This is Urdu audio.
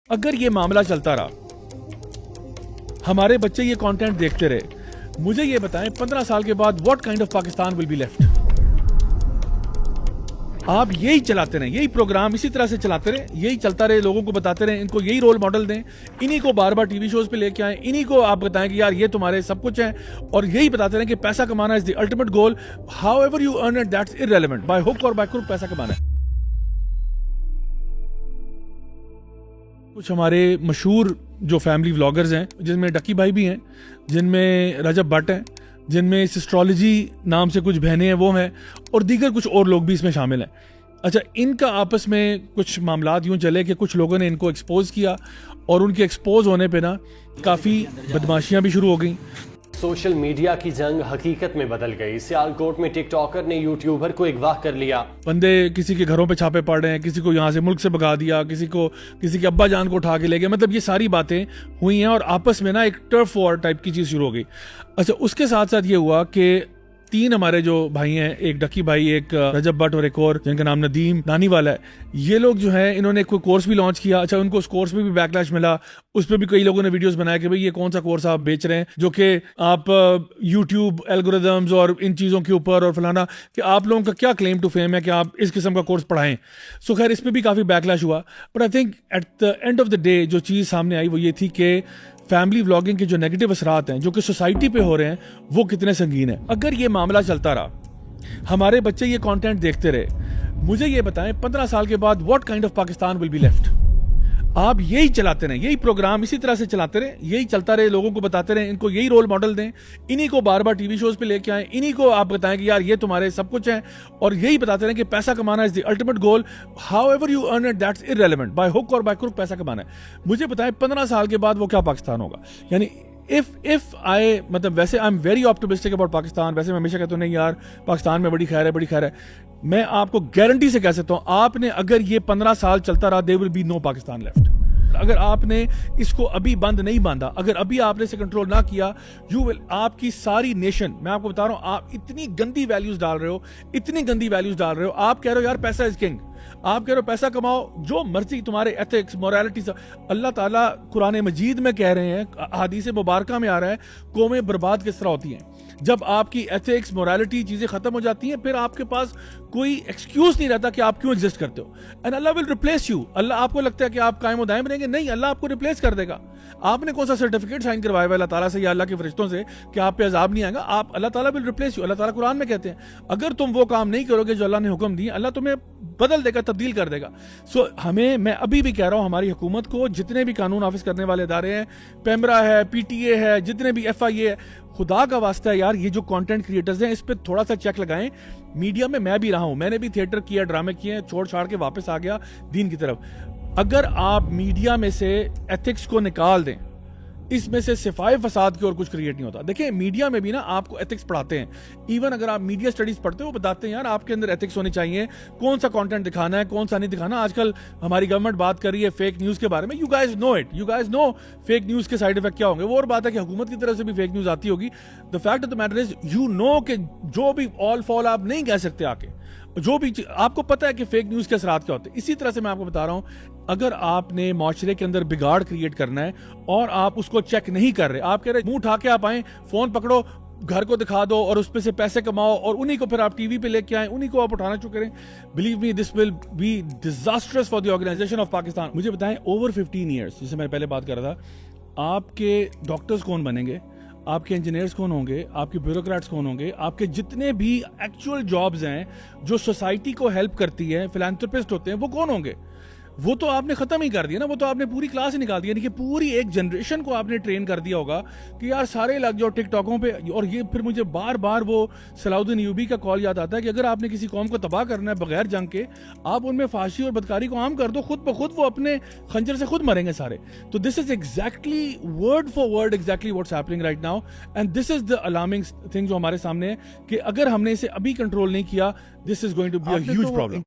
اگر یہ معاملہ چلتا رہا, ہمارے بچے یہ کانٹینٹ دیکھتے رہے, مجھے یہ بتائیں 15 سال کے بعد what kind of Pakistan will be left. آپ یہی چلاتے رہیں, یہی پروگرام اسی طرح سے چلاتے رہیں, یہی چلتا رہے, لوگوں کو بتاتے رہیں, ان کو یہی رول ماڈل دیں, انہی کو بار بار ٹی وی شوز پہ لے کے آئیں, انہی کو آپ بتائیں کہ یار یہ تمہارے سب کچھ ہے, اور یہی بتاتے رہیں کہ پیسہ کمانا is the ultimate goal. However you earn it that's irrelevant, by hook اور بائی کروک پیسہ کمانا ہے. کچھ ہمارے مشہور جو فیملی ولاگرز ہیں, جن میں ڈکی بھائی بھی ہیں, جن میں رجب بٹ ہیں, جن میں سسٹرالوجی نام سے کچھ بہنیں ہیں وہ ہیں, اور دیگر کچھ اور لوگ بھی اس میں شامل ہیں. اچھا, ان کا آپس میں کچھ معاملات یوں چلے کہ کچھ لوگوں نے ان کو ایکسپوز کیا, اور ان کے ایکسپوز ہونے پہ نا کافی بدماشیاں بھی شروع ہو گئیں. سوشل میڈیا کی جنگ حقیقت میں بدل گئی. سیالکوٹ میں ٹک ٹاکر نے یوٹیوبر کو اغوا کر لیا. بندے کسی کے گھروں پہ چھاپے پڑ رہے ہیں, کسی کو یہاں سے ملک سے بھگا دیا, کسی کے ابا جان کو اٹھا کے لے گئے. مطلب یہ ساری باتیں ہوئی ہیں, اور آپس میں نا ایک ٹرف وار ٹائپ کی چیز شروع ہو گئی. اچھا, اس کے ساتھ ساتھ یہ ہوا کہ 3 ہمارے جو بھائی ہیں, ایک ڈکی بھائی, ایک رجب بٹ, اور ایک اور جن کا نام ندیم نانی والا ہے, یہ لوگ جو ہیں انہوں نے کوئی کورس بھی لانچ کیا. اچھا, ان کو اس کورس میں بھی بیک لیش ملا, اس پہ بھی کئی لوگوں نے ویڈیوز بنایا کہ بھئی یہ کون سا کورس آپ بیچ رہے ہیں, جو کہ آپ یوٹیوب الگوریدمز اور ان چیزوں کے اوپر اور فلانا, کہ آپ لوگوں کا کیا کلیم ٹو فیم ہے کہ آپ اس قسم کا کورس پڑھائیں. سو خیر, اس پہ بھی کافی بیک لیش ہوا. But I think at the end of the day جو چیز سامنے آئی وہ یہ تھی کہ فیملی ولاگنگ کے جو نیگیٹو اثرات ہیں جو کہ سوسائٹی پہ ہو رہے ہیں وہ کتنے سنگین ہیں. اگر یہ معاملہ چلتا رہا, ہمارے بچے یہ کانٹینٹ دیکھتے رہے, مجھے یہ بتائیں 15 سال کے بعد what kind of Pakistan will be left. آپ یہی چلاتے رہیں, یہی پروگرام اسی طرح سے چلاتے رہیں, یہی چلتا رہے, لوگوں کو بتاتے رہیں, ان کو یہی رول ماڈل دیں, انہی کو بار بار ٹی وی شوز پہ لے کے آئیں, انہی کو آپ بتائیں کہ یار یہ تمہارے سب کچھ ہے, اور یہی بتاتے رہیں کہ پیسہ کمانا is the ultimate goal. However you earn it that's irrelevant, by hook اور بائی کروک پیسہ کمانا ہے. مجھے بتائیں 15 سال کے بعد وہ کیا پاکستان ہوگا. یعنی مطلب ویسے I am very optimistic about Pakistan. ویسے میں ہمیشہ کہتا ہوں نہیں یار پاکستان میں بڑی خیر ہے, بڑی خیر ہے. میں آپ کو گارنٹی سے کہہ سکتا ہوں, آپ نے اگر یہ 15 سال چلتا رہا, there will be no Pakistan left. اگر آپ نے اس کو ابھی بند نہیں باندھا, اگر ابھی آپ نے اسے کنٹرول نہ کیا, آپ کی ساری نیشن, میں آپ کو بتا رہا ہوں, آپ اتنی گندی ویلیوز ڈال رہے ہو, اتنی گندی ویلیوز ڈال رہے ہو. آپ کہہ رہے ہو یار پیسہ از کنگ, آپ کہہ رہے ہو پیسہ کماؤ, جو مرضی تمہارے ایتھکس مورالٹی. اللہ تعالیٰ قرآن مجید میں کہہ رہے ہیں, حدیث مبارکہ میں آ رہا ہے, قومیں برباد کس طرح ہوتی ہیں جب آپ کی ایتھکس مورالٹی چیزیں ختم ہو جاتی ہیں. پھر آپ کے پاس کوئی ایکسکیوز نہیں رہتا کہ آپ کیوں ایگزسٹ کرتے ہو. اینڈ اللہ ول ریپلیس یو. اللہ, آپ کو لگتا ہے کہ آپ قائم و دائم رہیں گے, نہیں, اللہ آپ کو ریپلیس کر دے گا. آپ نے کون سا سرٹیفکیٹ سائن کروایا ہوا اللہ تعالیٰ سے یا اللہ کے فرشتوں سے کہ آپ پہ عذاب نہیں آئے گا. آپ, اللہ تعالیٰ ول ریپلیس یو. اللہ تعالیٰ قرآن میں کہتے ہیں اگر تم وہ کام نہیں کرو گے جو اللہ نے حکم دیے, اللہ تمہیں بدل دے گا, تبدیل کر دے گا. سو میں ابھی بھی کہہ رہا ہوں, ہماری حکومت کو, جتنے بھی قانون نافذ کرنے والے ادارے ہیں, پیمرا ہے, پی ٹی اے ہے, جتنے بھی ایف آئی اے ہے, خدا کا واسطہ ہے یار, یہ جو کانٹینٹ کریٹرز ہیں اس پہ تھوڑا سا چیک لگائیں. میڈیا میں بھی رہا ہوں, میں نے بھی تھیٹر کیا, ڈرامے کیے, چھوڑ چھاڑ کے واپس آ گیا دین کی طرف. اگر آپ میڈیا میں سے ایتھکس کو نکال دیں, اس میں سے صفائی فساد کے اور کچھ کریٹ نہیں ہوتا. دیکھیں میڈیا میں بھی نا آپ کو ایتھکس پڑھاتے ہیں, ایون اگر آپ میڈیا اسٹڈیز پڑھتے ہو وہ بتاتے ہیں یار آپ کے اندر ایتھکس ہونی چاہیے, کون سا کانٹینٹ دکھانا ہے, کون سا نہیں دکھانا. آج کل ہماری گورنمنٹ بات کر رہی ہے فیک نیوز کے بارے میں. You guys know it, you guys know fake news کے سائیڈ افیکٹ کیا ہوں گے. وہ اور بات ہے کہ حکومت کی طرف سے بھی فیک نیوز آتی ہوگی. The fact of the matter is you know کہ جو بھی آل فال آپ نہیں کہہ سکتے, آ کے جو بھی آپ کو پتا ہے کہ فیک نیوز کے اثرات کیا ہوتے ہیں. اسی طرح سے میں آپ کو بتا رہا ہوں, اگر آپ نے معاشرے کے اندر بگاڑ کریٹ کرنا ہے اور آپ اس کو چیک نہیں کر رہے, آپ کہہ رہے منہ اٹھا کے آپ آئیں, فون پکڑو, گھر کو دکھا دو اور اس پہ سے پیسے کماؤ, اور انہی کو پھر آپ ٹی وی پہ لے کے آئیں, انہی کو آپ اٹھانا شروع کریں, believe me this will be disastrous for the organisation of Pakistan. مجھے بتائیں اوور 15 ایئرس, جسے میں پہلے بات کر رہا تھا, آپ کے ڈاکٹرز کون بنیں گے, آپ کے انجینئرز کون ہوں گے, آپ کے بیوروکریٹس کون ہوں گے, آپ کے جتنے بھی ایکچوئل جابز ہیں جو سوسائٹی کو ہیلپ کرتی ہے, فلانتھروپسٹ ہوتے ہیں, وہ کون ہوں گے. وہ تو آپ نے ختم ہی کر دیا نا, وہ تو آپ نے پوری کلاس ہی نکال دیا. یعنی کہ پوری ایک جنریشن کو آپ نے ٹرین کر دیا ہوگا کہ یار سارے لگ جاؤ ٹک ٹاکوں پہ. اور یہ پھر مجھے بار بار وہ صلاح الدین ایوبی کا کال یاد آتا ہے کہ اگر آپ نے کسی قوم کو تباہ کرنا ہے بغیر جنگ کے, آپ ان میں فحاشی اور بدکاری کو عام کر دو, خود بخود وہ اپنے خنجر سے خود مریں گے سارے. تو this is exactly word for word exactly what's happening right now, and this is the alarming thing جو ہمارے سامنے ہے کہ اگر ہم نے اسے ابھی کنٹرول نہیں کیا, this is going to be a huge problem.